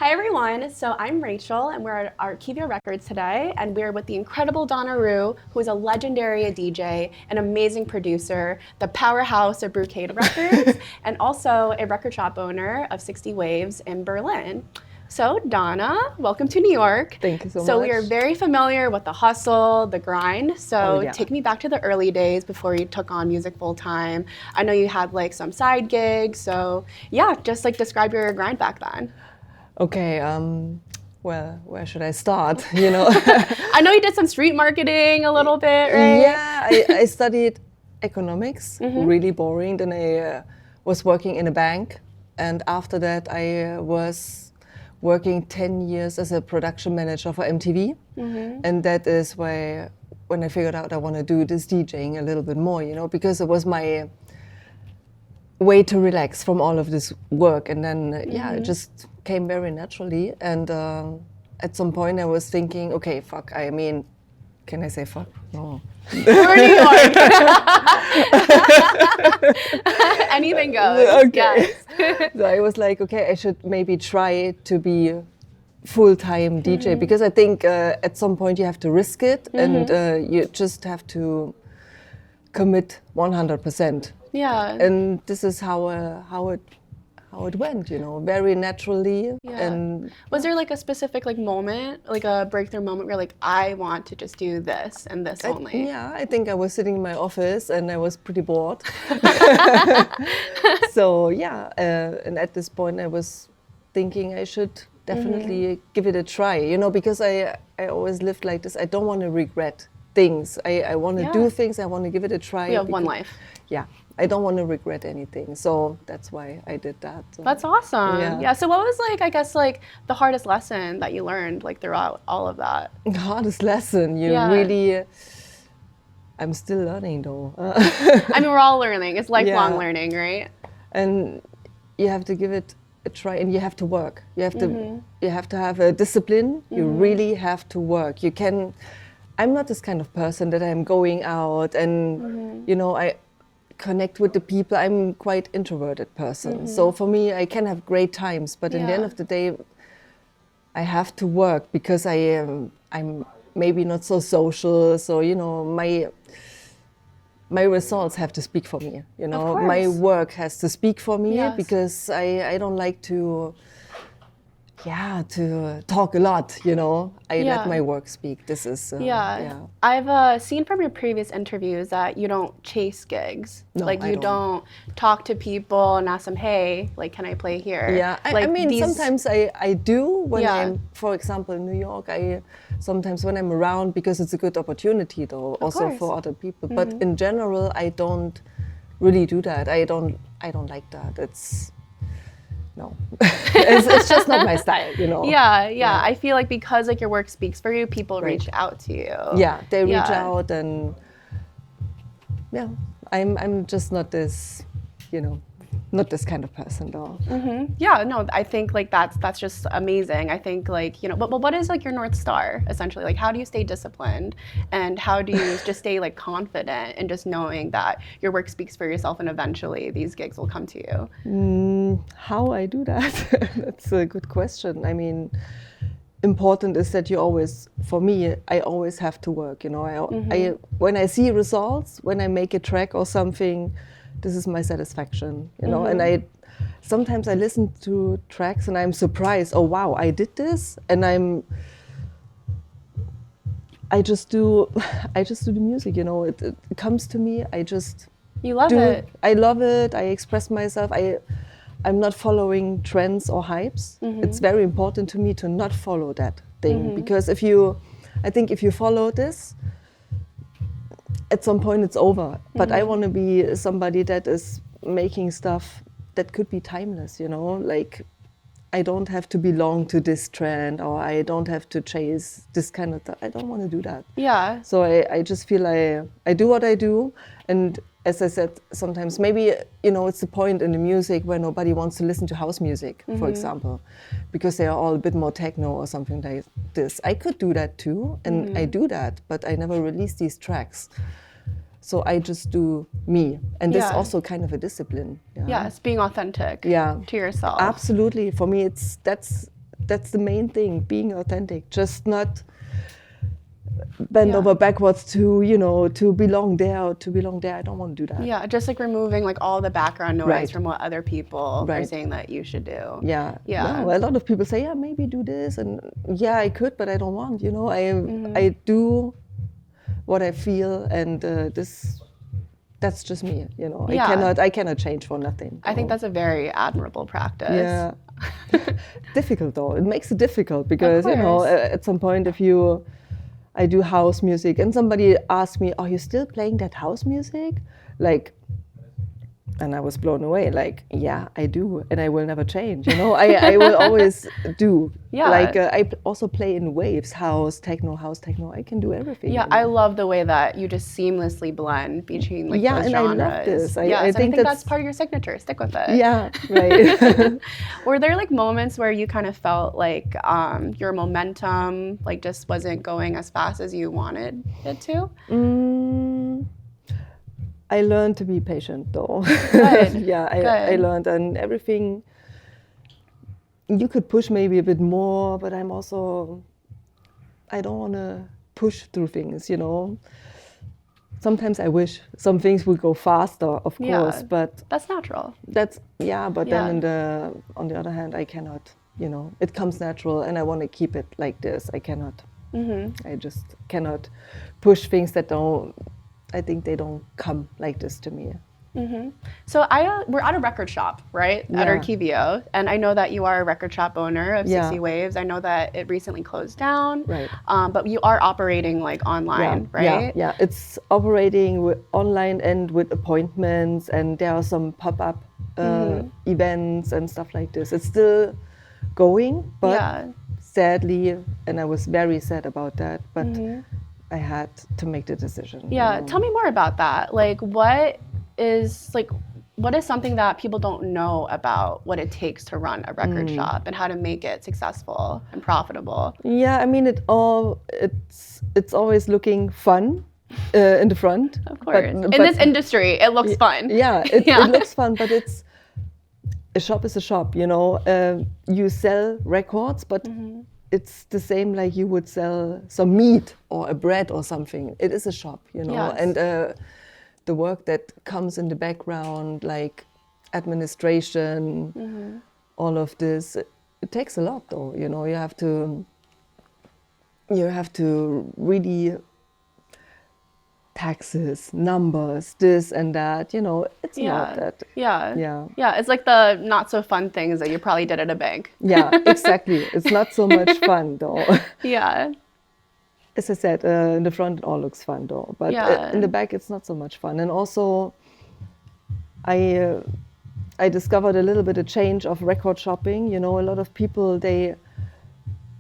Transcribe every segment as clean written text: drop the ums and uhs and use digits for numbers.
Hi everyone, so I'm Rachel and we're at our Kive Records today and we're with the incredible Donna Rue, who is a legendary DJ, an amazing producer, the powerhouse of Brocade Records, and also a record shop owner of 60 Waves in Berlin. So Donna, welcome to New York. Thank you so much. So we are very familiar with the hustle, the grind. So take me back to the early days before you took on music full time. I know you had like some side gigs. So yeah, just like describe your grind back then. Okay, well, where should I start? You know, I know you did some street marketing a little bit, right? Yeah, I studied economics, really boring. Then I was working in a bank, and after that I was working 10 years as a production manager for MTV, and that is why when I figured out I want to do this DJing a little bit more, you know, because it was my way to relax from all of this work, and then it just came very naturally. And at some point I was thinking, okay, fuck, I mean, can I say fuck? No. We're New York. Anything goes. Okay. So I was like, okay, I should maybe try to be full-time DJ, because I think at some point you have to risk it, and you just have to commit 100%. Yeah. And this is how it went, you know, very naturally. Yeah. And was there like a specific like moment, like a breakthrough moment where like I want to just do this and this only? I think I was sitting in my office and I was pretty bored. So and at this point I was thinking I should definitely give it a try, you know, because I always lived like this. I don't want to regret things. I want to do things. I want to give it a try. We have one life. Yeah. I don't want to regret anything, so that's why I did that. That's awesome. Yeah. So what was like, I guess, like the hardest lesson that you learned like throughout all of that? The hardest lesson, really. I'm still learning though. I mean, we're all learning. It's lifelong learning, right? And you have to give it a try, and you have to work. You have to have a discipline. You really have to work. I'm not this kind of person that I'm going out and you know, I connect with the people. I'm quite introverted person. So for me, I can have great times, but in the end of the day, I have to work because I'm maybe not so social. So, you know, my results have to speak for me. You know, my work has to speak for me because I don't like to talk a lot, you know. I let my work speak. This is I've seen from your previous interviews that you don't chase gigs. No, like you don't talk to people and ask them, hey, like, can I play here? Yeah, like I mean, sometimes I do when I'm, for example, in New York. Sometimes when I'm around, because it's a good opportunity, though, also for other people. But in general, I don't really do that. I don't like that. No, it's just not my style, you know. Yeah. I feel like because like your work speaks for you, people reach out to you. Yeah, they reach out, and I'm just not this, you know, not this kind of person though. Yeah, no, I think like that's just amazing. I think like, you know, but what is like your North Star essentially? Like how do you stay disciplined, and how do you just stay like confident and just knowing that your work speaks for yourself and eventually these gigs will come to you? How I do that? That's a good question. I mean, important is that for me, I always have to work, you know. I when I see results, when I make a track or something, this is my satisfaction, you know. And sometimes I listen to tracks and I'm surprised. Oh wow, I did this, and I just do the music, you know. It comes to me. You love it. I love it. I express myself. I'm not following trends or hypes. It's very important to me to not follow that thing, because if you follow this, at some point it's over. But I want to be somebody that is making stuff that could be timeless, you know. Like, I don't have to belong to this trend, or I don't have to chase this kind of stuff. I don't want to do that. Yeah. So I just feel I do what I do. And as I said, sometimes maybe, you know, it's the point in the music where nobody wants to listen to house music, for example, because they are all a bit more techno or something like this. I could do that too, and I do that, but I never release these tracks. So I just do me. And this is also kind of a discipline. Yeah, it's being authentic to yourself. Absolutely. For me, that's that's the main thing, being authentic, just not bend over backwards to, you know, to belong there or to belong there. I don't want to do that. Yeah, just like removing like all the background noise Right. from what other people are Right. saying that you should do. Yeah. Yeah. No, a lot of people say, yeah, maybe do this, and yeah, I could, but I don't want. You know, Mm-hmm. I do what I feel, and that's just me. You know, Yeah. I cannot change for nothing. I think So, that's a very admirable practice. yeah. Difficult though. It makes it difficult because, you know, course. at some point, I do house music and somebody asks me, are you still playing that house music? Like, and I was blown away. Like, yeah, I do, and I will never change. You know, I will always do. Yeah. Like, also play in waves, house techno. I can do everything. Yeah, you know? I love the way that you just seamlessly blend between like Yeah, those and genres. I love this. I I think think that's part of your signature. Stick with it. Yeah, right. Were there like moments where you kind of felt like your momentum like just wasn't going as fast as you wanted it to? I learned to be patient, though. Good. Yeah, I Good. learned, and everything. You could push maybe a bit more, but I don't want to push through things, you know. Sometimes I wish some things would go faster, of course, but that's natural. but Yeah. then on the other hand, I cannot, you know, it comes natural, and I want to keep it like this. I cannot. I just cannot push things that I think they don't come like this to me. So we're at a record shop, right? At Yeah. Arkivio, and I know that you are a record shop owner of Yeah. 60 Waves. I know that it recently closed down, Right. But you are operating like online, right? Yeah. It's operating online and with appointments, and there are some pop-up events and stuff like this. It's still going, but sadly, and I was very sad about that, but I had to make the decision. Yeah, you know. tell me more about that. Like, what is something that people don't know about what it takes to run a record shop and how to make it successful and profitable? Yeah, I mean, it's always looking fun in the front. Of course. But in this industry, it looks fun. Yeah, it looks fun, but a shop is a shop, you know. You sell records, but it's the same like you would sell some meat or a bread or something. It is a shop, you know. Yes. And the work that comes in the background, like administration, all of this, it takes a lot, though. You know, you have to really taxes, numbers, this and that. You know, it's not that. Yeah. It's like the not so fun things that you probably did at a bank. Yeah, exactly. It's not so much fun, though. Yeah. As I said, in the front it all looks fun, though, but in the back it's not so much fun. And also, I discovered a little bit a change of record shopping. You know, a lot of people they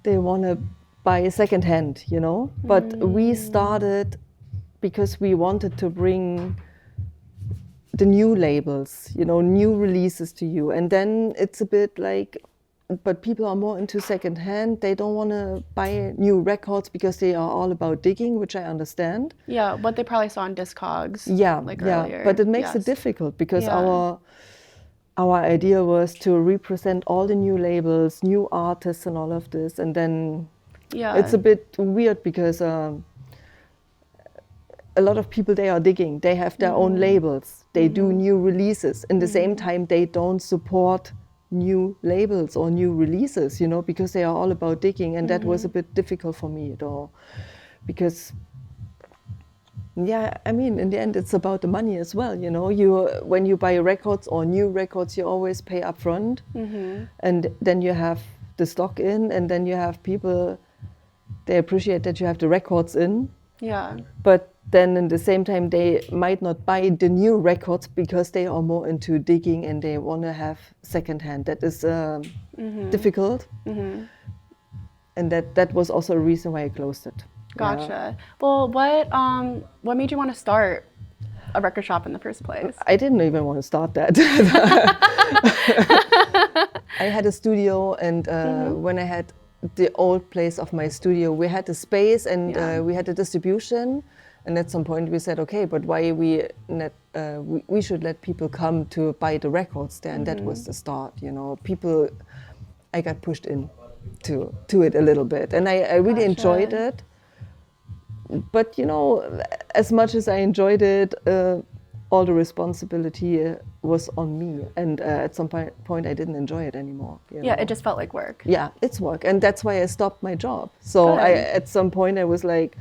want to buy secondhand, you know. But we started because we wanted to bring the new labels, you know, new releases to you. And then it's a bit like, but people are more into secondhand. They don't want to buy new records because they are all about digging, which I understand. Yeah, what they probably saw on Discogs. Yeah, like yeah. earlier. But it makes it difficult because our idea was to represent all the new labels, new artists, and all of this. And then it's a bit weird because a lot of people, they are digging. They have their own labels. They do new releases. In the same time, they don't support new labels or new releases, you know, because they are all about digging. And that was a bit difficult for me, though, because, yeah, I mean, in the end, it's about the money as well, you know. When you buy records or new records, you always pay up front. And then you have the stock in, and then you have people, they appreciate that you have the records in. Yeah. But then in the same time, they might not buy the new records because they are more into digging and they want to have secondhand. That is difficult. And that was also a reason why I closed it. Gotcha. Well, what made you want to start a record shop in the first place? I didn't even want to start that. I had a studio, and when I had the old place of my studio, we had the space and we had the distribution. And at some point we said, okay, but why we should let people come to buy the records there. And that was the start, you know. I got pushed in. to it a little bit, and I really enjoyed it. But you know, as much as I enjoyed it, all the responsibility was on me, and at some point I didn't enjoy it anymore. You know? It just felt like work. Yeah, it's work, and that's why I stopped my job. So at some point I was like,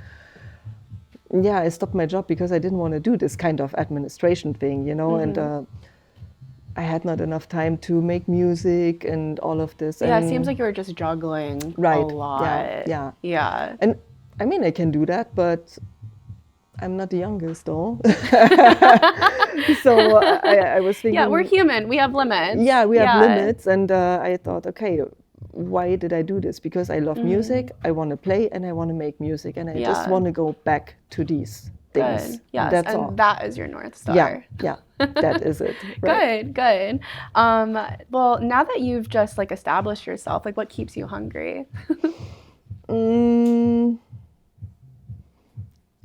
yeah, I stopped my job because I didn't want to do this kind of administration thing, you know, and I had not enough time to make music and all of this. Yeah, it seems like you were just juggling a lot. Yeah. And I mean, I can do that, but I'm not the youngest, though. So I was thinking... Yeah, we're human. We have limits. Yeah, we have limits. And I thought, okay, why did I do this? Because I love music, I want to play, and I want to make music. And I just want to go back to these things. Good. Yes, that's and all. that is your North Star. Yeah, that is it. Right. Good. Well, now that you've just like established yourself, like what keeps you hungry?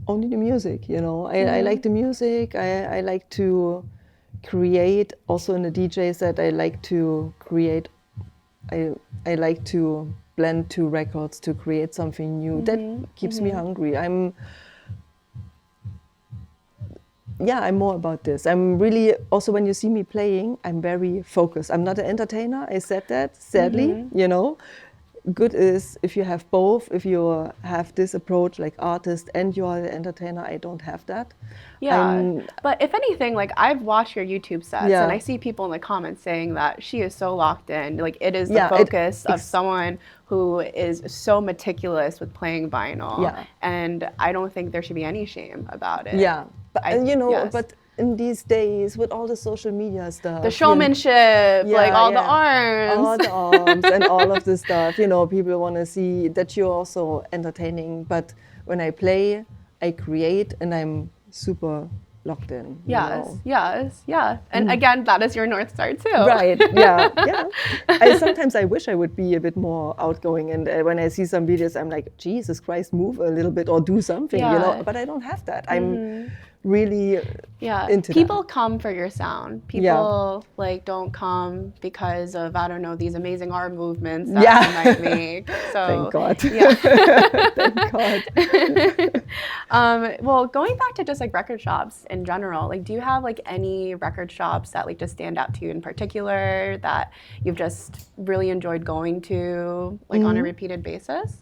Only the music, you know. I like the music. I like to create. Also in the DJ set, I like to create. I like to blend two records to create something new. That keeps me hungry. I'm more about this. I'm really, also when you see me playing, I'm very focused. I'm not an entertainer. I said that, sadly, you know. Good is if you have both, if you have this approach like artist and you are the entertainer. I don't have that. Yeah, but if anything, like I've watched your YouTube sets and I see people in the comments saying that she is so locked in. Like it is the focus of someone who is so meticulous with playing vinyl. Yeah. And I don't think there should be any shame about it. Yeah, but you know, but in these days with all the social media stuff, the showmanship, like all the arms and all of the stuff, you know, people want to see that you're also entertaining. But when I play, I create, and I'm super locked in. Yes. And again, that is your North Star too. Right. Yeah. Sometimes I wish I would be a bit more outgoing, and when I see some videos, I'm like, Jesus Christ, move a little bit or do something, you know. But I don't have that. I'm really into people come for your sound. People like don't come because of, I don't know, these amazing arm movements that you might make. So thank God. Thank God. Well, going back to just like record shops in general, like do you have like any record shops that like just stand out to you in particular that you've just really enjoyed going to like on a repeated basis?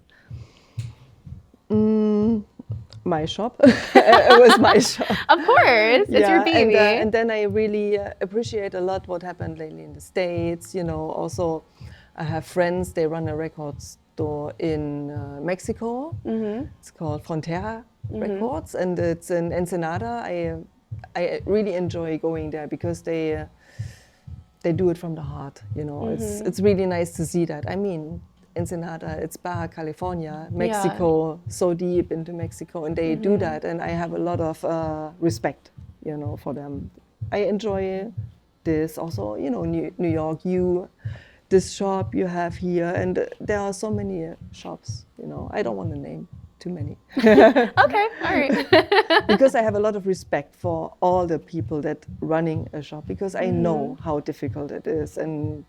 My shop. It was my shop. Of course, it's your baby. And then I really appreciate a lot what happened lately in the States. You know, also I have friends, they run a record store in Mexico. It's called Frontera Records, and it's in Ensenada. I really enjoy going there because they do it from the heart. You know, it's really nice to see that. I mean, Ensenada, it's Baja California, Mexico, so deep into Mexico, and they do that, and I have a lot of respect, you know, for them. I enjoy this also, you know, New York, this shop you have here, and there are so many shops, you know. I don't want to name too many. Okay, all right. Because I have a lot of respect for all the people that running a shop, because I know how difficult it is, and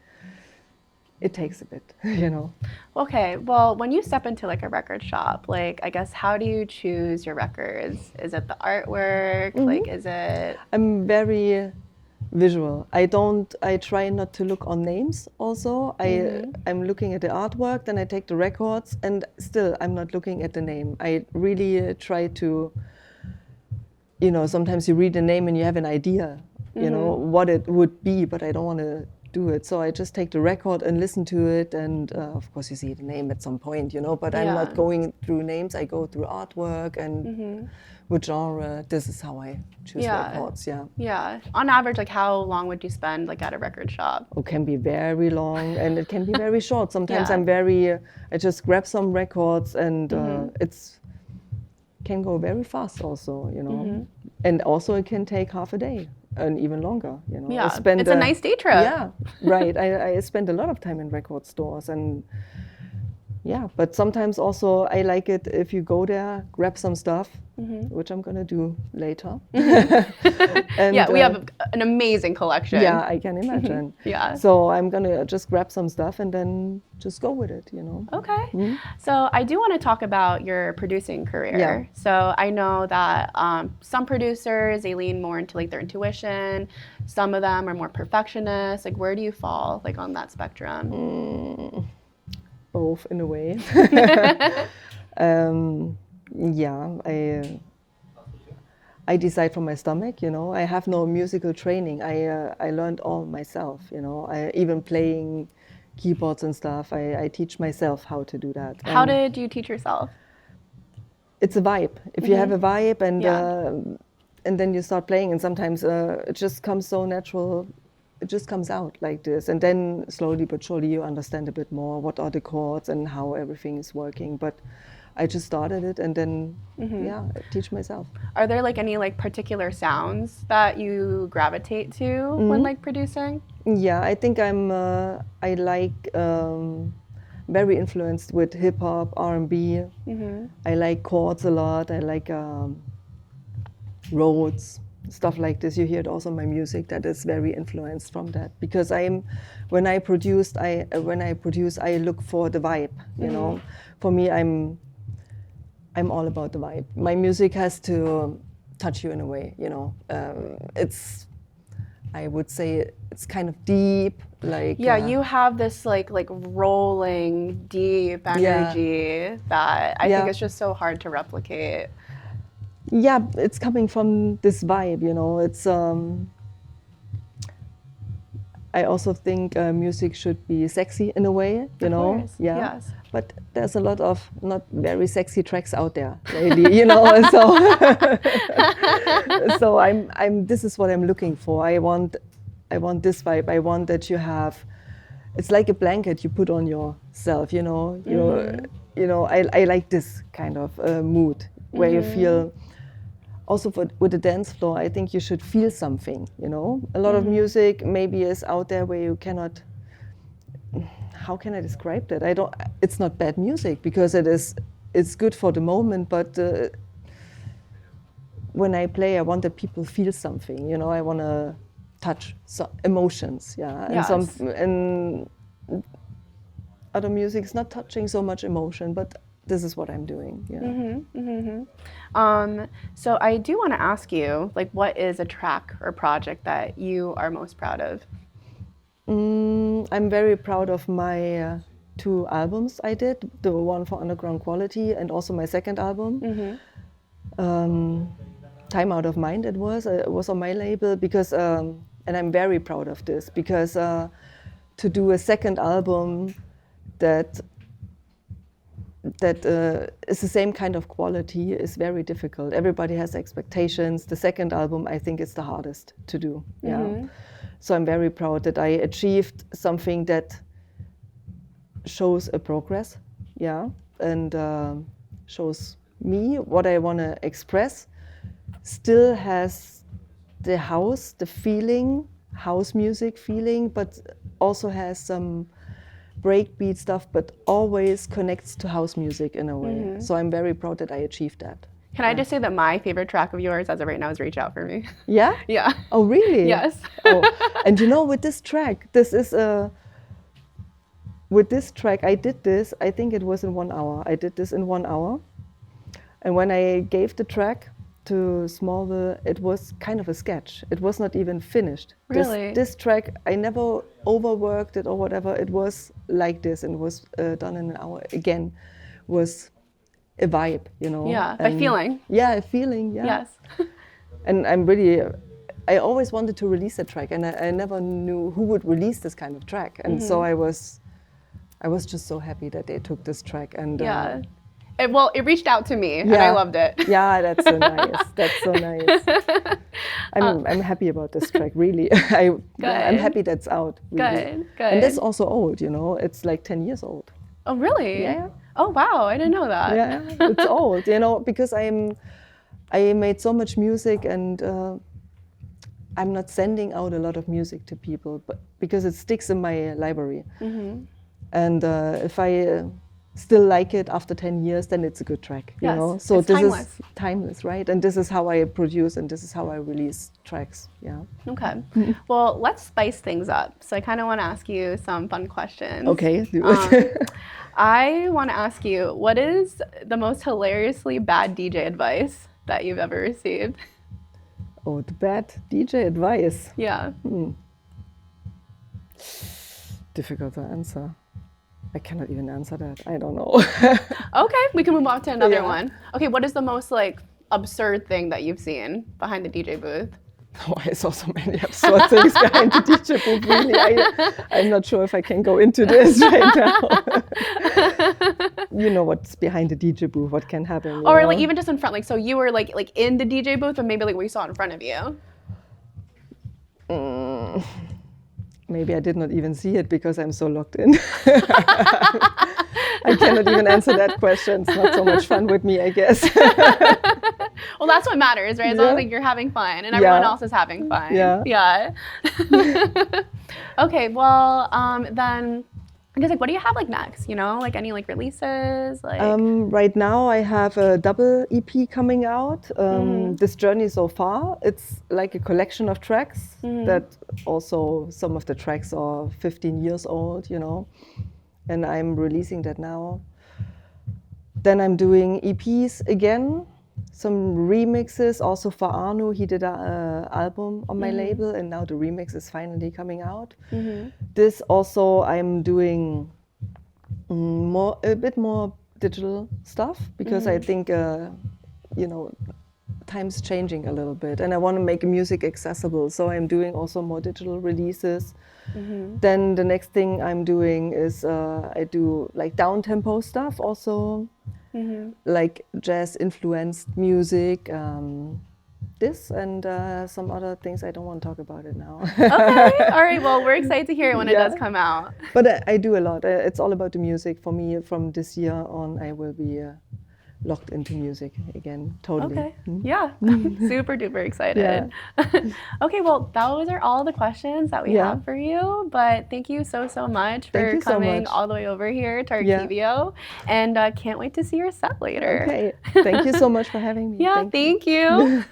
it takes a bit, you know. Okay, well, when you step into like a record shop, like I guess how do you choose your records? Is it the artwork? Like is it? I'm very visual. I try not to look on names also. I'm looking at the artwork, then I take the records, and still I'm not looking at the name. I really try to, you know, sometimes you read the name and you have an idea, you know, what it would be, but I don't want to do it. So I just take the record and listen to it, and of course you see the name at some point, you know, but I'm not going through names. I go through artwork and with genre. This is how I choose records. Yeah. On average, like how long would you spend like at a record shop? It can be very long and it can be very short. Sometimes I just grab some records, and it's can go very fast also, you know. And also it can take half a day and even longer, you know. Yeah, it's a nice day trip. Yeah, right. I spend a lot of time in record stores, and but sometimes also I like it if you go there, grab some stuff, which I'm gonna do later. And, yeah, we have an amazing collection. Yeah, I can imagine. Yeah. So I'm gonna just grab some stuff and then just go with it, you know. Okay. So I do want to talk about your producing career. Yeah. So I know that some producers, they lean more into like their intuition. Some of them are more perfectionist. Like, where do you fall like on that spectrum? Both in a way. Yeah, I decide from my stomach, you know. I have no musical training. I learned all myself, you know. Even playing keyboards and stuff, I teach myself how to do that. How did you teach yourself? It's a vibe. If you have a vibe and then you start playing, and sometimes it just comes so natural. It just comes out like this, and then slowly but surely you understand a bit more what are the chords and how everything is working. But I just started it, and then I teach myself. Are there like any like particular sounds that you gravitate to when like producing? Yeah, I think I like very influenced with hip hop, R&B. I like chords a lot. I like roads, stuff like this. You hear it also in my music that is very influenced from that, because when I produce I look for the vibe, you know. For me, I'm all about the vibe. My music has to touch you in a way, you know. I would say it's kind of deep, like you have this like rolling deep energy that I think is just so hard to replicate. Yeah, it's coming from this vibe, you know. It's I also think music should be sexy in a way, you know. Course. Yeah. Yes. But there's a lot of not very sexy tracks out there lately, you know. So, so I'm. This is what I'm looking for. I want this vibe. I want that you have. It's like a blanket you put on yourself, you know. You know. I like this kind of mood where you feel. Also with the dance floor, I think you should feel something, you know. A lot of music maybe is out there where you cannot. How can I describe that? It's not bad music because it's good for the moment, but when I play, I want that people feel something, you know. I want to touch emotions, yeah. Yes. And other music is not touching so much emotion, but this is what I'm doing, yeah. So I do want to ask you, like, what is a track or project that you are most proud of? I'm very proud of my 2 albums I did, the one for Underground Quality and also my second album. Time Out of Mind it was on my label because, and I'm very proud of this because to do a second album that is the same kind of quality is very difficult. Everybody has expectations. The second album, I think, is the hardest to do. Yeah. So I'm very proud that I achieved something that shows a progress, yeah, and shows me what I want to express. Still has the house music feeling, but also has some breakbeat stuff, but always connects to house music in a way. So I'm very proud that I achieved that. Can I just say that my favorite track of yours as of right now is Reach Out For Me? Yeah? Yeah. Oh, really? Yes. And you know, with this track, with this track, I did this, I think it was in 1 hour. I did this in 1 hour. And when I gave the track to Smallville, it was kind of a sketch. It was not even finished. Really? This track, I never overworked it or whatever. It was like this and was done in an hour. Again, was a vibe, you know. Yeah, by feeling. Yeah, a feeling, yeah. Yes. And I always wanted to release a track, and I never knew who would release this kind of track. And so I was just so happy that they took this track. And yeah. It reached out to me, and I loved it. Yeah, that's so nice. That's so nice. I'm happy about this track, really. I'm happy that's out. Really. Good. And that's also old, you know. It's like 10 years old. Oh, really? Yeah. Oh, wow. I didn't know that. Yeah, it's old, you know, because I made so much music, and I'm not sending out a lot of music to people, but because it sticks in my library. And if I still like it after 10 years, then it's a good track, you Yes, know? So it's this timeless. is timeless, right? And this is how I produce and this is how I release tracks, yeah. Okay. Well, let's spice things up. So I kind of want to ask you some fun questions. Okay, do it. I want to ask you, what is the most hilariously bad DJ advice that you've ever received? Oh, the bad DJ advice. Yeah. Difficult to answer. I cannot even answer that. I don't know. Okay, we can move on to another Yeah. one. Okay, what is the most like absurd thing that you've seen behind the DJ booth? Oh, I saw so many absurd things behind the DJ booth. Really, I'm not sure if I can go into this right now. You know what's behind the DJ booth? What can happen? you Or know? like even just in front, like so you were like in the DJ booth, and maybe like what you saw in front of you. Maybe I did not even see it because I'm so locked in. I cannot even answer that question. It's not so much fun with me, I guess. Well, that's what matters, right? As long as Yeah. like, you're having fun and everyone Yeah. else is having fun. Yeah. Yeah. Okay, well, then I guess like what do you have like next? You know, like any like releases? Like Right now I have a double EP coming out. This journey so far, it's like a collection of tracks that also some of the tracks are 15 years old, you know, and I'm releasing that now. Then I'm doing EPs again, some remixes also for Arno. He did an album on my label and now the remix is finally coming out. This also I'm doing a bit more digital stuff because I think you know, time's changing a little bit and I want to make music accessible, so I'm doing also more digital releases. Then the next thing I'm doing is I do like down tempo stuff also, like jazz influenced music, this and some other things. I don't want to talk about it now. okay, all right. Well, we're excited to hear it when it does come out. But I do a lot. It's all about the music for me. From this year on, I will be locked into music again, totally. Okay. Yeah. Super duper excited. Yeah. Okay, well, those are all the questions that we have for you. But thank you so much for Thank you so coming much. all the way over here to our Yeah. Kivio. And can't wait to see your set later. Okay. Thank you so much for having me. Yeah, thank you.